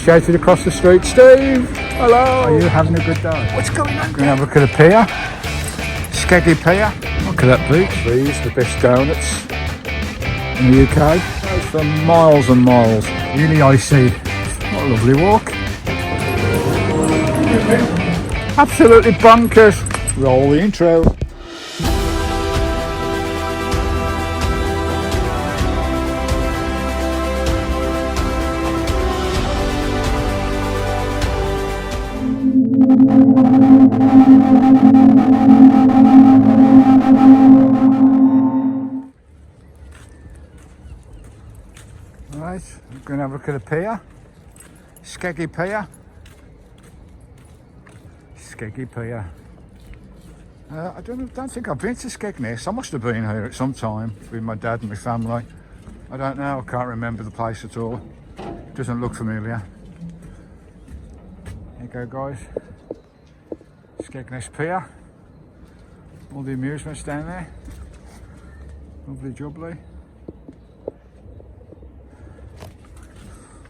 shouted across the street, Steve, hello. Are you having a good day? What's going on? Gonna have a look at a pier. Skeggy Pier. Look at that beach. These are the best donuts In the UK. Goes for miles and miles. Really icy. What a lovely walk. Absolutely bonkers. Roll the intro. Right, we're going to have a look at a pier. Skeggy Pier. Skeggy Pier. I don't think I've been to Skegness. I must have been here at some time with my dad and my family. I don't know, I can't remember the place at all. It doesn't look familiar. There you go, guys. Skegness Pier. All the amusements down there. Lovely jubbly.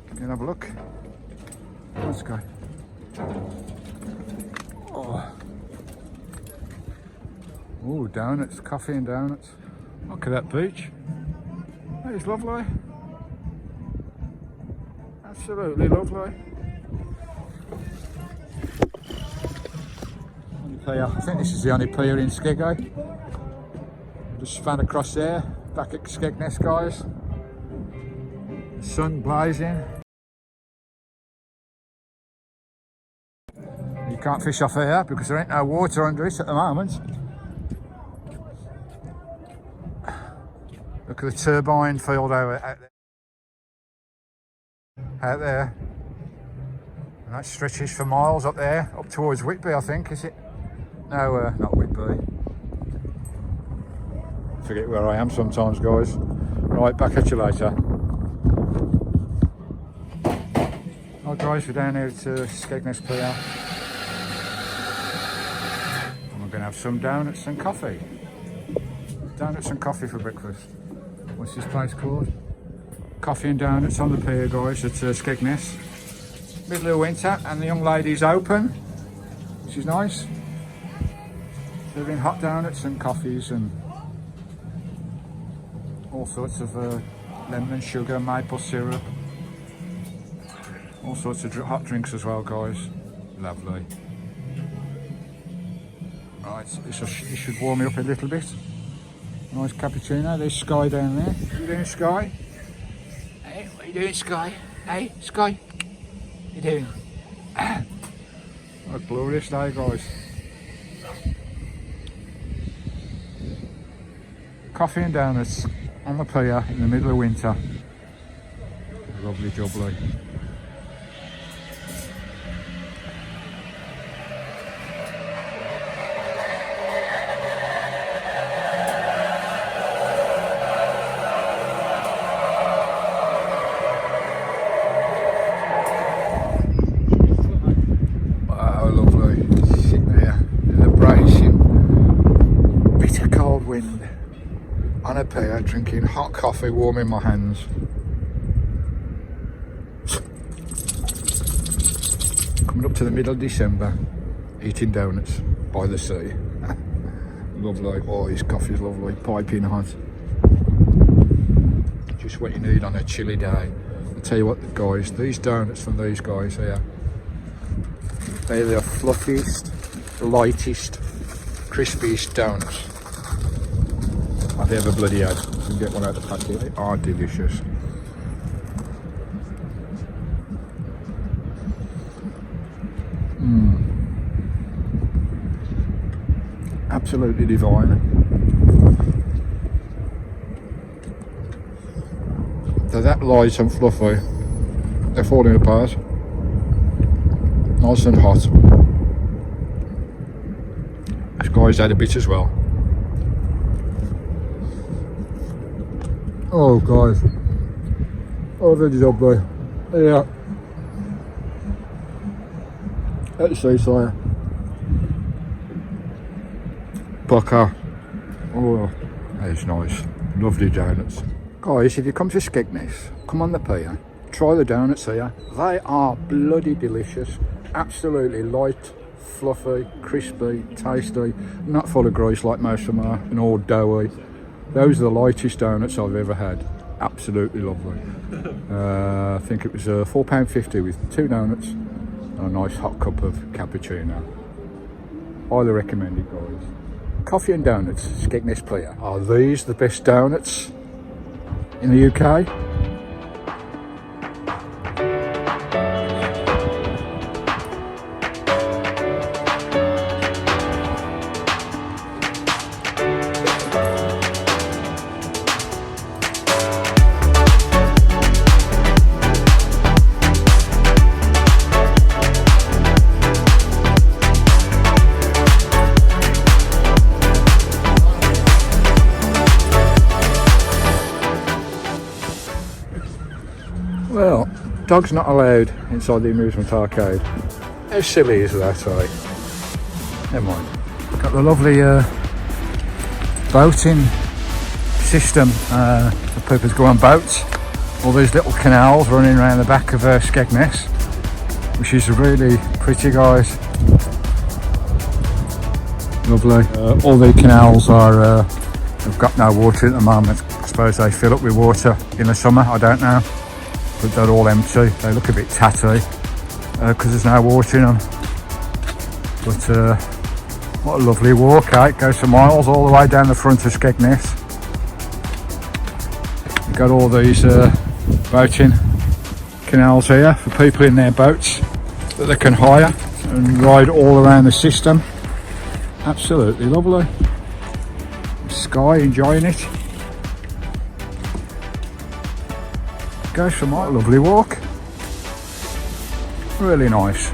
You can have a look. Let's go. Oh, donuts, coffee and donuts. Look at that beach. That is lovely. Absolutely lovely. I think this is the only pier in Skeggy. Just span across there, back at Skegness, guys. Sun blazing. You can't fish off here because there ain't no water under it at the moment. Look at the turbine field out there. And that stretches for miles up there, up towards Whitby, I think, is it? No, not Whitby. Forget where I am sometimes, guys. Right, back at you later. Right, guys, we're down here at Skegness Pier. And we're going to have some donuts and coffee. Donuts and coffee for breakfast. What's this place called? Coffee and donuts on the pier, guys, at Skegness. Middle of winter, and the young lady's open, which is nice. Serving hot donuts and coffees and all sorts of lemon and sugar, maple syrup. All sorts of hot drinks as well, guys. Lovely. Right, it should warm me up a little bit. Nice cappuccino. There's Sky down there. What are you doing, Sky? Hey, what are you doing, Sky? Hey, Sky. What are you doing? What a glorious day, guys. Coffee and donuts on the pier in the middle of winter. Lovely jubbly. Wind on a pier, drinking hot coffee, warming my hands. Coming up to the middle of December, eating donuts by the sea. Lovely. Oh, his coffee's lovely, piping hot. Just what you need on a chilly day. I'll tell you what, guys, these donuts from these guys here, they're the fluffiest, lightest, crispiest donuts I've ever bloody had. You can get one out of the packet. They are delicious. Absolutely divine. They're that light and fluffy. They're falling apart. Nice and hot. This guy's had a bit as well. Oh, guys. Oh, very lovely. Yeah. At the seaside. Bucker. Oh, that's nice. Lovely donuts. Guys, if you come to Skegness, come on the pier. try the donuts here. They are bloody delicious. Absolutely light, fluffy, crispy, tasty, not full of grease like most of them are, and all doughy. Those are the lightest donuts I've ever had. Absolutely lovely. I think it was £4.50 with 2 donuts and a nice hot cup of cappuccino. Highly recommended, guys. Coffee and donuts, Skegness Player. Are these the best donuts in the UK? Well, dogs not allowed inside the amusement arcade. How silly is that, eh? Never mind. Got the lovely boating system for people to go on boats. All these little canals running around the back of Skegness, which is really pretty, guys. Lovely. All the canals are have got no water at the moment. I suppose they fill up with water in the summer, I don't know. But they're all empty. They look a bit tatty because there's no water in them. But what a lovely walk, eh? It goes for miles all the way down the front of Skegness. You've got all these boating canals here for people in their boats that they can hire and ride all around the system. Absolutely lovely. Sky enjoying it. Goes for my lovely walk. Really nice.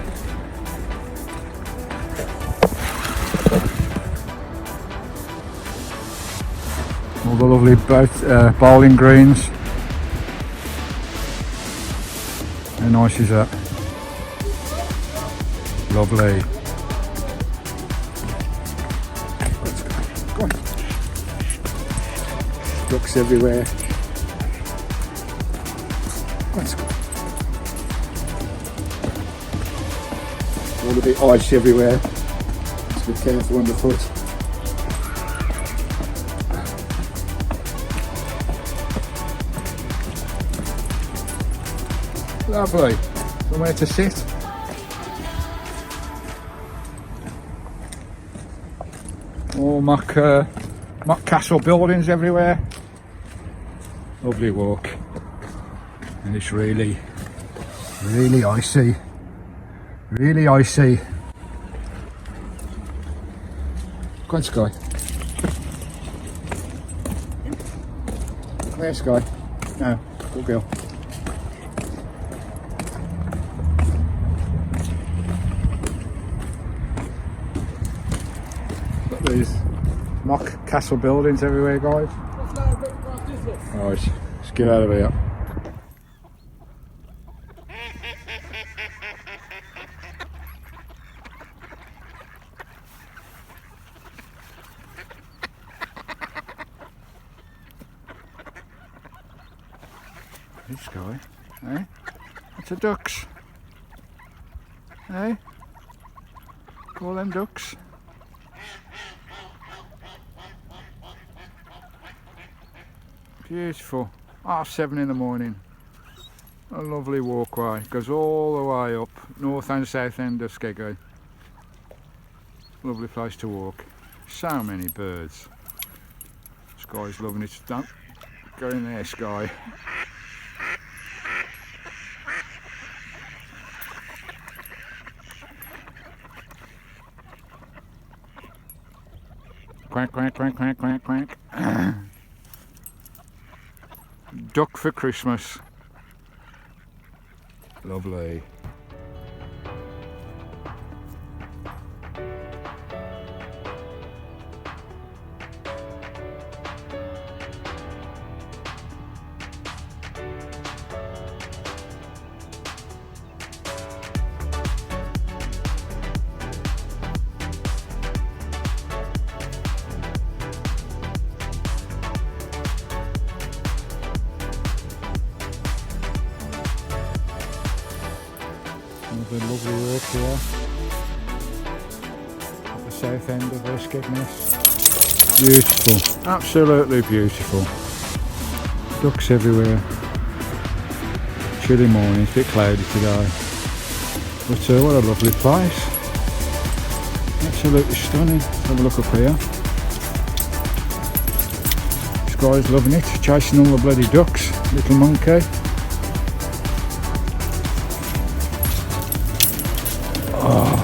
All the lovely bowling greens. How nice is that? Lovely. Go on. Ducks everywhere. All a bit ice everywhere. Just be careful underfoot. Lovely. Somewhere to sit. All mock castle buildings everywhere. Lovely walk. And it's really icy. Really icy. Go on, Sky. Come here, Sky. No, good girl. Got these mock castle buildings everywhere, guys. Alright, let's get out of here. This guy, eh? It's a ducks. Eh? Call them ducks. Beautiful. 7:30 in the morning. A lovely walkway. Goes all the way up, north and south end of Skegness. Lovely place to walk. So many birds. Sky's loving it. Don't go in there, Sky. Quack, quack, quack, quack, quack, quack. Duck for Christmas. Lovely. Another lovely walk here at the south end of Skegness. Beautiful, absolutely beautiful. Ducks everywhere. Chilly morning, it's a bit cloudy today. But what a lovely place. Absolutely stunning. Let's have a look up here. This guy's loving it, chasing all the bloody ducks. Little monkey. Oh.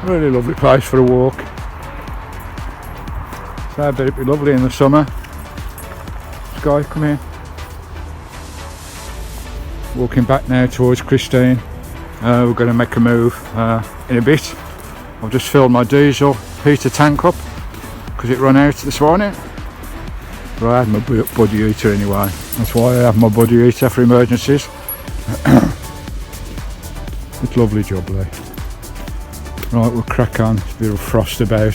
Really lovely place for a walk. So I bet it'd be lovely in the summer. Sky, come here. Walking back now towards Christine. We're going to make a move in a bit. I've just filled my diesel heater tank up because it ran out this morning. But I had my body heater anyway. That's why I have my body heater for emergencies. It's lovely job there. Right, we'll crack on. There's a bit of frost about.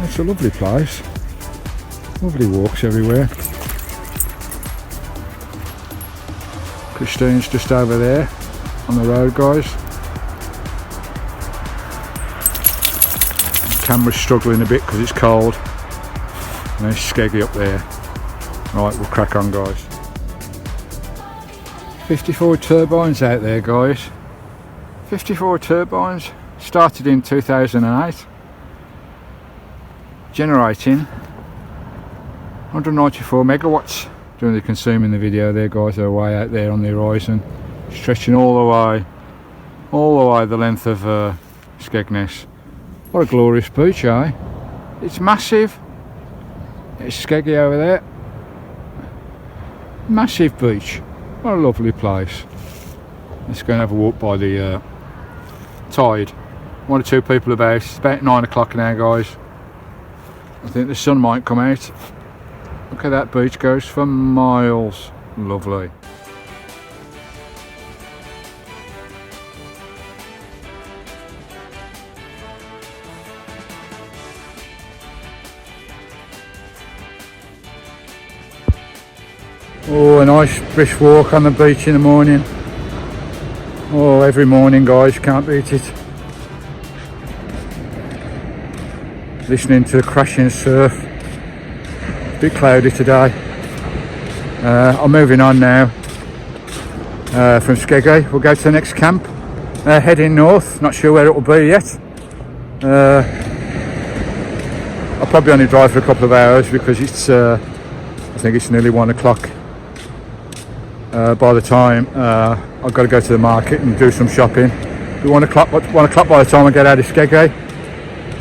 It's a lovely place. Lovely walks everywhere. Christine's just over there on the road, guys. The camera's struggling a bit because it's cold. And there's Skeggy up there. Right, we'll crack on, guys. 54 turbines out there, guys. 54 turbines. Started in 2008. Generating 194 megawatts. Doing the consuming the video there, guys. They're way out there on the horizon, stretching all the way the length of Skegness. What a glorious beach, eh? It's massive. It's Skeggy over there. Massive beach. What a lovely place. Let's go and have a walk by the tide. One or two people about. It's about 9 o'clock now, guys. I think the sun might come out. Look at that beach, goes for miles. Lovely. Oh, a nice brisk walk on the beach in the morning. Oh, every morning, guys, can't beat it. Listening to the crashing surf. A bit cloudy today. I'm moving on now from Skegness. We'll go to the next camp. Heading north, not sure where it will be yet. I'll probably only drive for a couple of hours because it's I think it's nearly 1 o'clock. By the time I've got to go to the market and do some shopping. It'll be 1 o'clock by the time I get out of Skegness.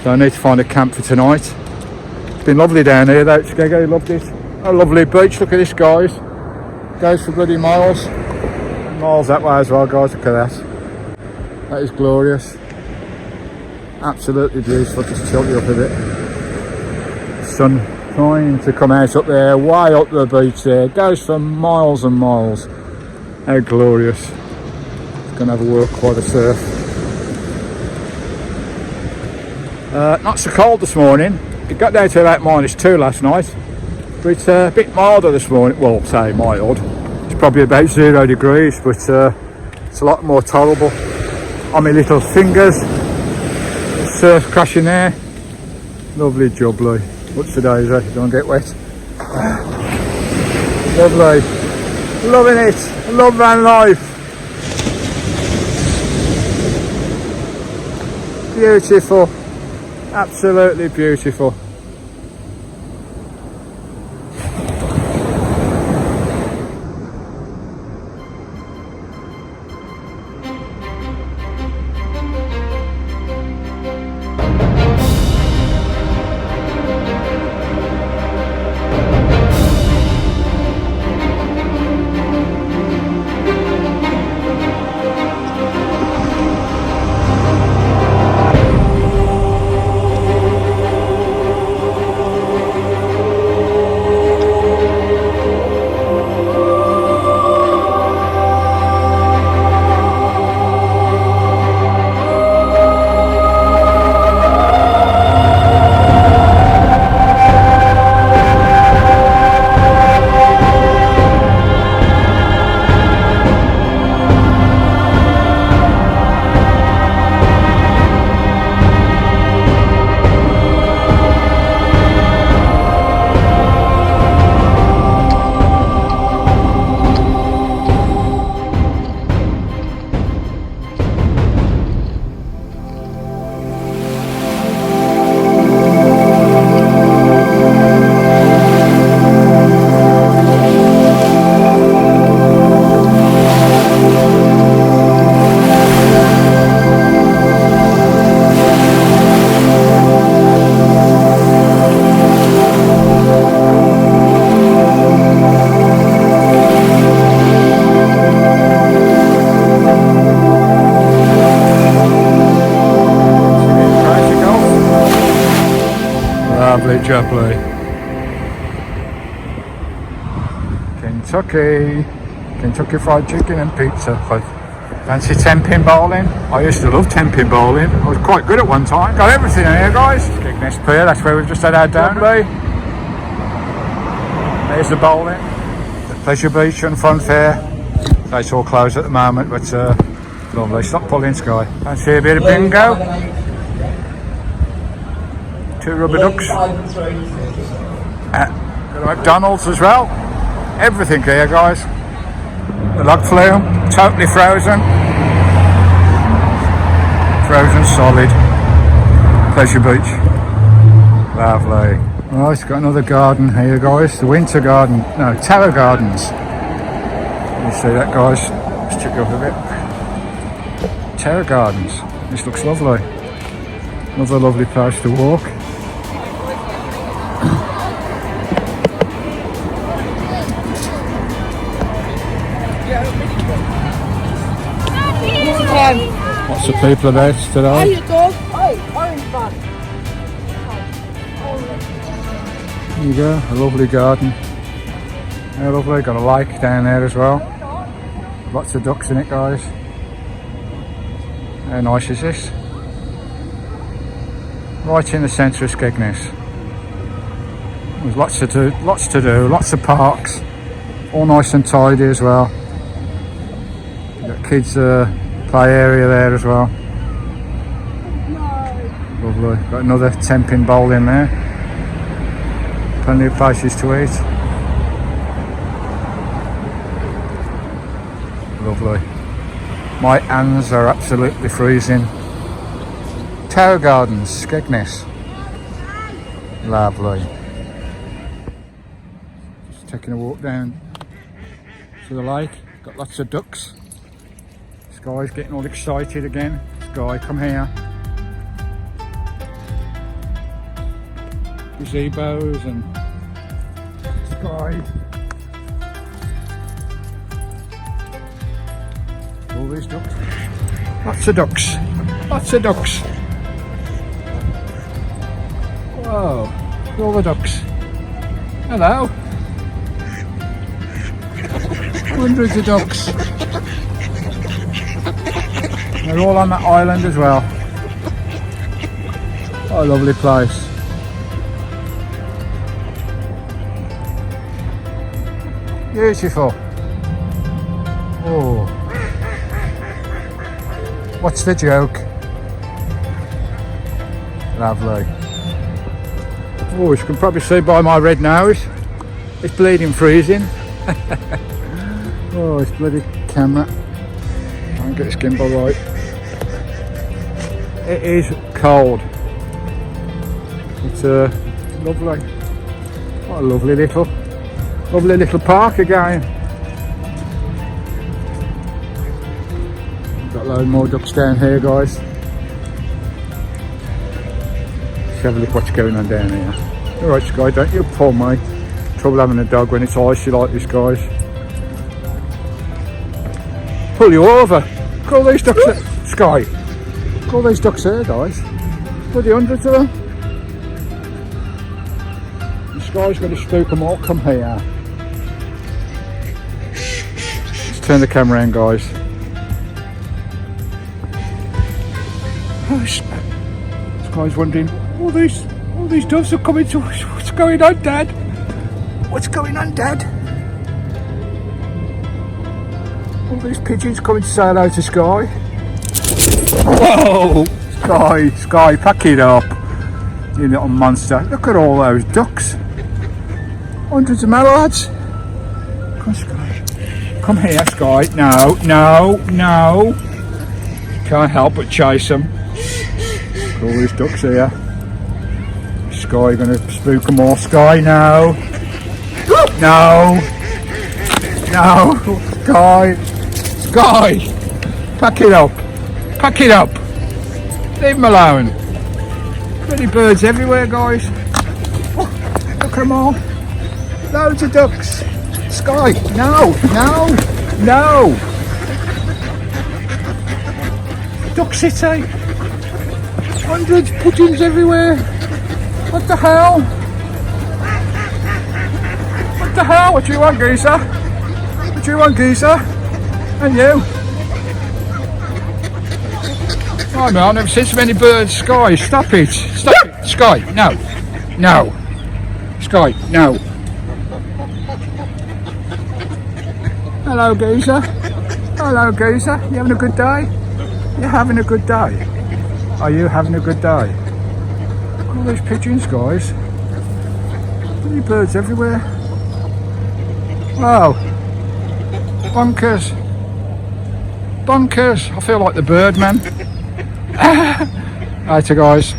So I need to find a camp for tonight. It's been lovely down here though at Skegness, loved it. A lovely beach, look at this, guys. Goes for bloody miles. Miles that way as well, guys, look at that. That is glorious. Absolutely beautiful, just tilt you up a bit. The sun trying to come out up there, way up the beach there. Goes for miles and miles. How glorious. It's going to have a walk by the surf. Not so cold this morning. It got down to about -2 last night. But it's a bit milder this morning. Well, say mild. It's probably about 0 degrees, but it's a lot more tolerable on my little fingers. The surf crashing there. Lovely jubbly. What's the daisy? Don't get wet. Lovely. Loving it. I love Vanlife. Beautiful. Absolutely beautiful. Shapley. Kentucky Fried Chicken and pizza. Fancy 10-pin bowling? I used to love 10-pin bowling. I was quite good at one time. Got everything in here, guys. Skegness Pier, that's where we've just had our down bay. There's the bowling. The Pleasure Beach and Fun Fair. It's all closed at the moment, but lovely. Stop pulling, Sky. Fancy a bit of bingo. 2 rubber ducks. Got a McDonald's as well. Everything here, guys. The log flume, totally frozen. Frozen solid. Pleasure Beach. Lovely. Oh, it's got another garden here, guys. The winter garden. No, Tower Gardens. You see that, guys? Let's check up a bit. Tower Gardens. This looks lovely. Another lovely place to walk. Lots of people about today. There you go, a lovely garden. Yeah, lovely, got a lake down there as well. Lots of ducks in it, guys. How nice is this? Right in the centre of Skegness. There's lots to do, lots of parks. All nice and tidy as well. You've got kids' play area there as well. Lovely. Got another 10-pin bowl in there. Plenty of places to eat. Lovely. My hands are absolutely freezing. Tower Gardens, Skegness. Lovely. Just taking a walk down to the lake. Got lots of ducks. Sky's getting all excited again. Sky, come here. Gazebos and Sky. All these ducks. Lots of ducks. Lots of ducks. Whoa. All the ducks. Hello. Hundreds of ducks. They're all on that island as well. What a lovely place. Beautiful. Oh. What's the joke? Lovely. Oh, as you can probably see by my red nose, it's bleeding freezing. Oh, it's bloody camera. Can't get this gimbal right. It is cold. It's lovely. What a lovely little park again. Got a load more ducks down here, guys. Let's have a look what's going on down here. Alright, Sky, don't you pull, mate. Trouble having a dog when it's icy like this, guys. Pull you over. Look at all these ducks there. Sky. Look at all these ducks there, guys. Bloody hundreds of them. The Sky's going to spook them all. Come here. Let's turn the camera in, guys. Oh, Sky's wondering, all these doves are coming to us. What's going on, Dad? What's going on, Dad? All these pigeons coming to say hello to Sky. Whoa! Sky, pack it up, you little monster. Look at all those ducks. Hundreds of mallards. Come on, Sky. Come here, Sky. No. Can't help but chase them. Look at all these ducks here. Sky gonna spook them all. Sky, no. Sky, pack it up. Leave them alone. Bloody birds everywhere, guys. Oh, look at them all. Loads of ducks. Sky, no. Duck City. Hundreds, pigeons everywhere. What the hell? What do you want, geezer? What do you want, geezer? And you? Oh no, I've never seen so many birds. Sky, stop it. Stop it. Sky, no. No. Sky, no. Hello, geezer. Hello, geezer. You having a good day? You having a good day? Are you having a good day? All these pigeons, guys. Many birds everywhere. Wow. Bonkers. Bonkers. I feel like the bird man. Later, guys.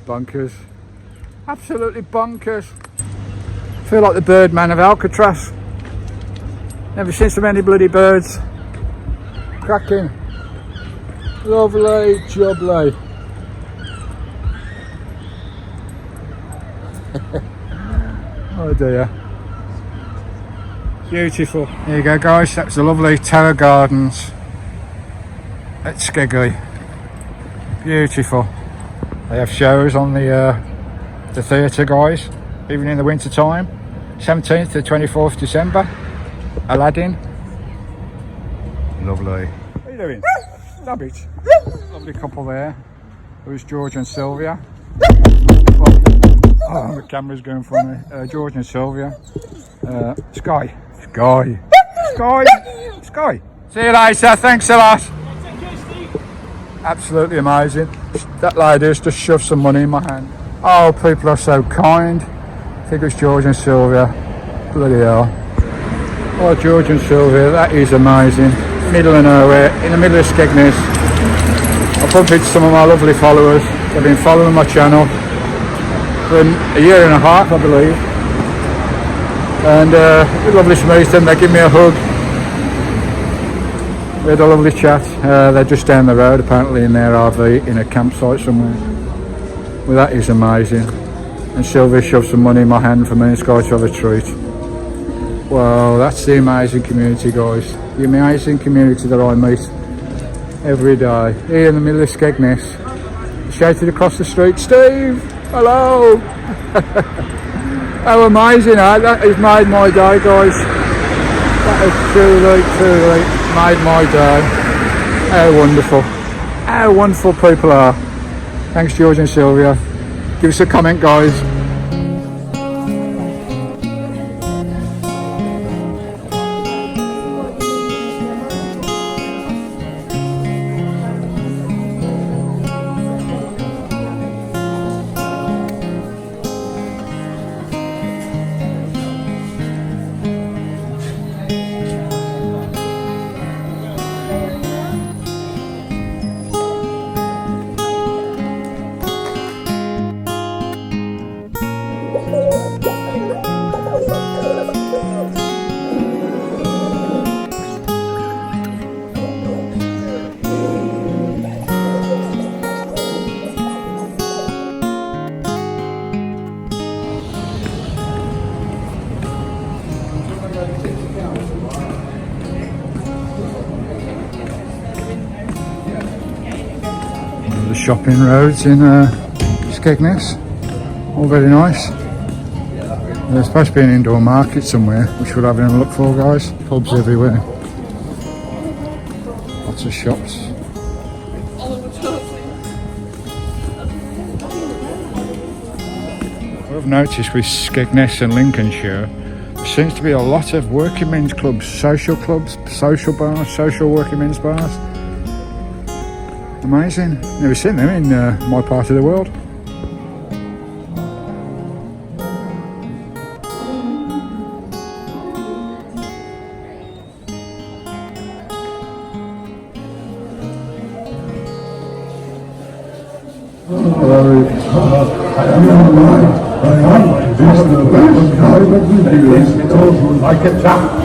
Bonkers. Absolutely bonkers. Feel like the bird man of Alcatraz. Never seen so many bloody birds. Cracking. Lovely jubbly. Oh dear. Beautiful. There you go, guys. That's the lovely Tower Gardens at Skegness. Beautiful. They have shows on the theatre, guys, even in the winter time. 17th to 24th December. Aladdin. Lovely. What are you doing? Rabbit. Lovely couple there. There's George and Sylvia. Oh, the camera's going for me. George and Sylvia. Sky. Sky. Sky. Sky. See you later. Thanks a lot. Absolutely amazing. That lady's just shoved some money in my hand. Oh, people are so kind. I think it's George and Sylvia. Bloody hell. Oh, George and Sylvia, that is amazing. Middle of nowhere, in the middle of Skegness. I've bumped into some of my lovely followers. They've been following my channel for a year and a half, I believe. And it was lovely to meet them. They give me a hug. We had a lovely chat. They're just down the road, apparently, in their RV in a campsite somewhere. Well, that is amazing. And Sylvia shoved some money in my hand for me and Sky to have a treat. Well, that's the amazing community, guys. The amazing community that I meet every day. Here in the middle of Skegness. Shouted across the street, Steve! Hello! How amazing, eh? That has made my day, guys. That has truly made my day. How wonderful. How wonderful people are. Thanks, George and Sylvia. Give us a comment, guys. The shopping roads in Skegness, all very nice. There's supposed to be an indoor market somewhere, which we're having a look for, guys. Pubs everywhere, lots of shops. What I've noticed with Skegness and Lincolnshire, there seems to be a lot of working men's clubs, social bars, social working men's bars. Amazing. Never seen them in my part of the world. Like a chap.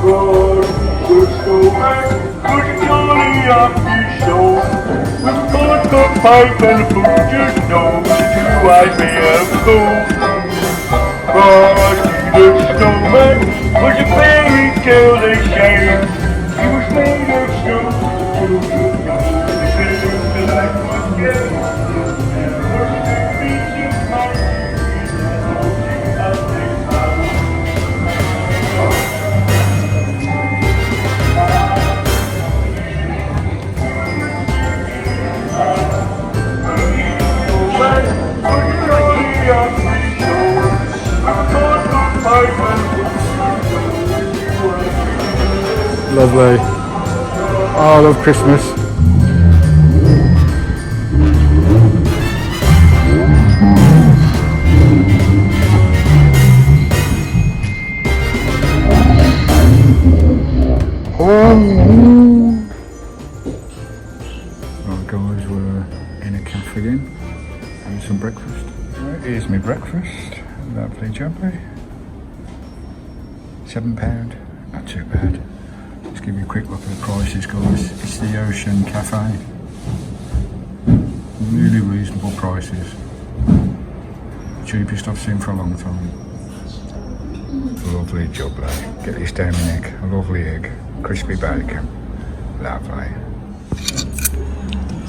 God, good snowman, good jolly up the show. We've got the pipe and food, just know to I may have go. Frosty the snowman was a fairy tale they say. He was made of snow, children know the game the light was gay. There were three beasts in my tree, and all sing as they pass. Lovely. Oh, I love Christmas. Right guys, we're in a cafe again, having some breakfast. Right, here's my breakfast, lovely jubbly. £7, not too bad. Let's give you a quick look at the prices guys. It's the Ocean Cafe. Really reasonable prices. Cheapest I've seen for a long time. Lovely jubbly. Get this down my neck. A lovely egg. Crispy bacon. Lovely.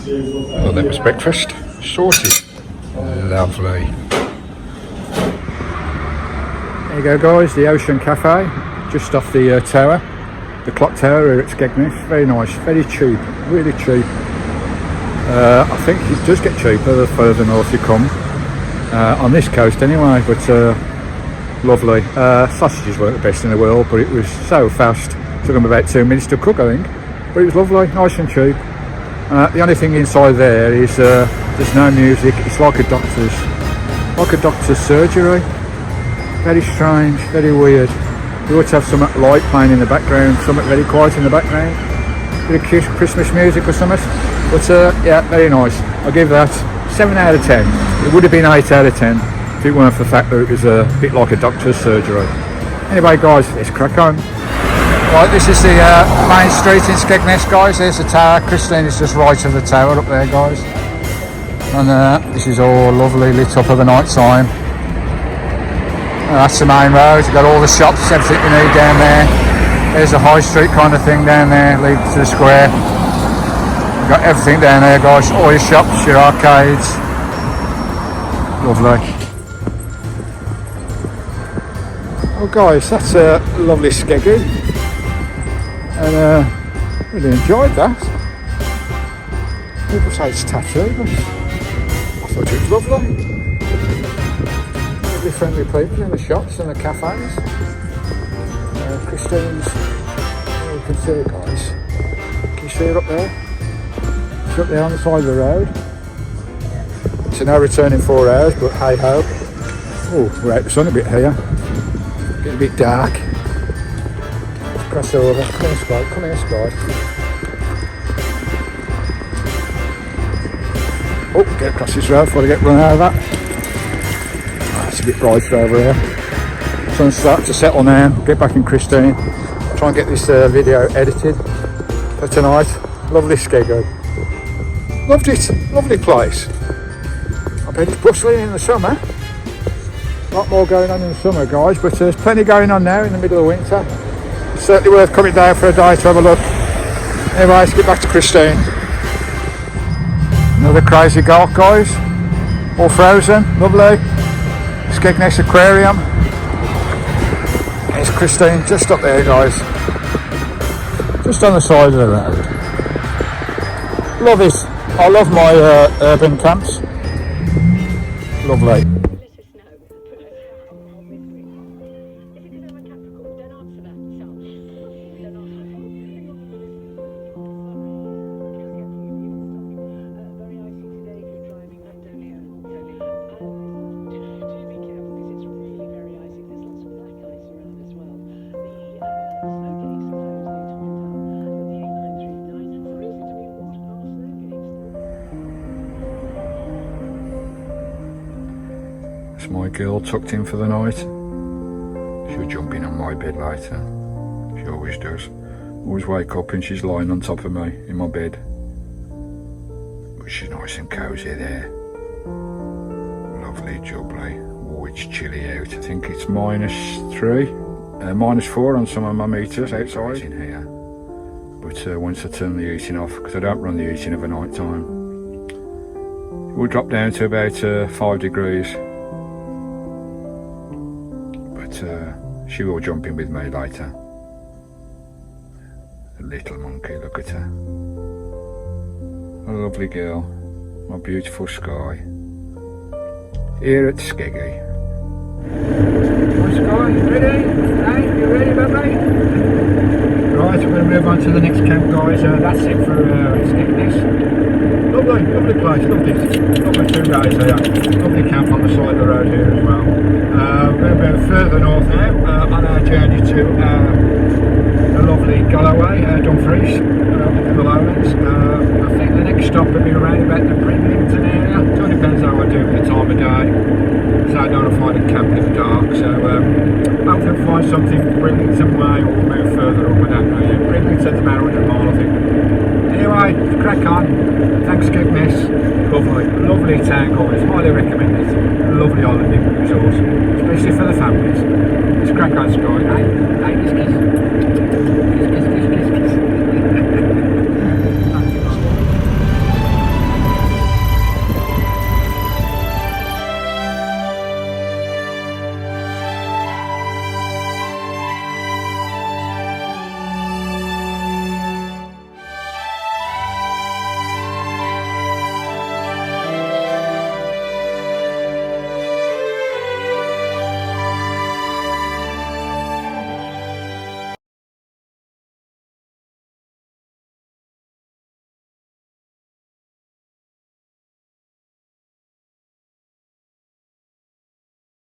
Well, that was breakfast. Saucy. Lovely. There you go guys, the Ocean Cafe. Just off the tower. The clock tower here at Skegness. Very nice, very cheap, really cheap. I think it does get cheaper the further north you come. On this coast anyway, but lovely. Sausages weren't the best in the world, but it was so fast. Took them about 2 minutes to cook, I think. But it was lovely, nice and cheap. The only thing inside there is there's no music. It's like a doctor's surgery. Very strange, very weird. You ought to have some light playing in the background, something very quiet in the background. Bit of Christmas music or something. But yeah, very nice. I'll give that 7 out of 10. It would have been 8 out of 10 if it weren't for the fact that it was a bit like a doctor's surgery. Anyway guys, let's crack on. Right, this is the main street in Skegness guys. There's the tower. Christine is just right of the tower up there guys. And this is all lovely lit up of the night time. That's the main road. You've got all the shops, everything you need down there. There's a high street kind of thing down there, leading to the square. You've got everything down there guys, all your shops, your arcades. Lovely. Oh guys, that's a lovely skeggy. And really enjoyed that. People say it's tattoo, but I thought it was lovely. Really friendly people in the shops and the cafes. Christine's, you can see it guys. Can you see it up there? It's up there on the side of the road. So now returning 4 hours, but hey ho. Oh, we're out the sun a bit here. Getting a bit dark. Let's cross over. Come here, Spike. Come here, Spike. Oh, get across this road before I get run out of that. It's a bit brighter over here. Sun's starting to settle now. Get back in Christine. Try and get this video edited for tonight. Lovely Skeggo. Loved it. Lovely place. I bet it's bustling in the summer. A lot more going on in the summer guys, but there's plenty going on now in the middle of winter. It's certainly worth coming down for a day to have a look. Anyway, let's get back to Christine. Another crazy gulf guys. All frozen. Lovely. Skegness Aquarium. There's Christine just up there guys. Just on the side of the road. Love it. I love my urban camps. Lovely. My girl tucked in for the night. She'll jump in on my bed later. She always does. Always wake up and she's lying on top of me in my bed. But she's nice and cosy there. Lovely jubbly. Oh, it's chilly out. I think it's -3, -4 on some of my meters outside in here. But once I turn the heating off, because I don't run the heating over night time, it will drop down to about 5 degrees. But she will jump in with me later. A little monkey, look at her. A lovely girl. My beautiful sky. Here at Skeggy. My sky, you ready? Hey, you ready, baby? Right, we're going to move on to the next camp, guys. That's it for Skegness. Lovely place, lovely 2 days here. Lovely camp on the side of the road here as well. We're a bit further north now on our journey to the lovely Galloway, Dumfries, up in the lowlands. I think the next stop will be around about the Brimlington area. It all depends how I do with the time of day. So I don't want to find a camp in the dark. So hopefully we'll find something Brimlington way, or we'll move further up. I don't know yet. Brimlington's about 100 miles, I think. Anyway, crack on. Thanks, Skegness. Lovely town, guys. Highly recommend it. Lovely holiday resource, especially for the families. Let's crack on, Sky. Hey, kiss.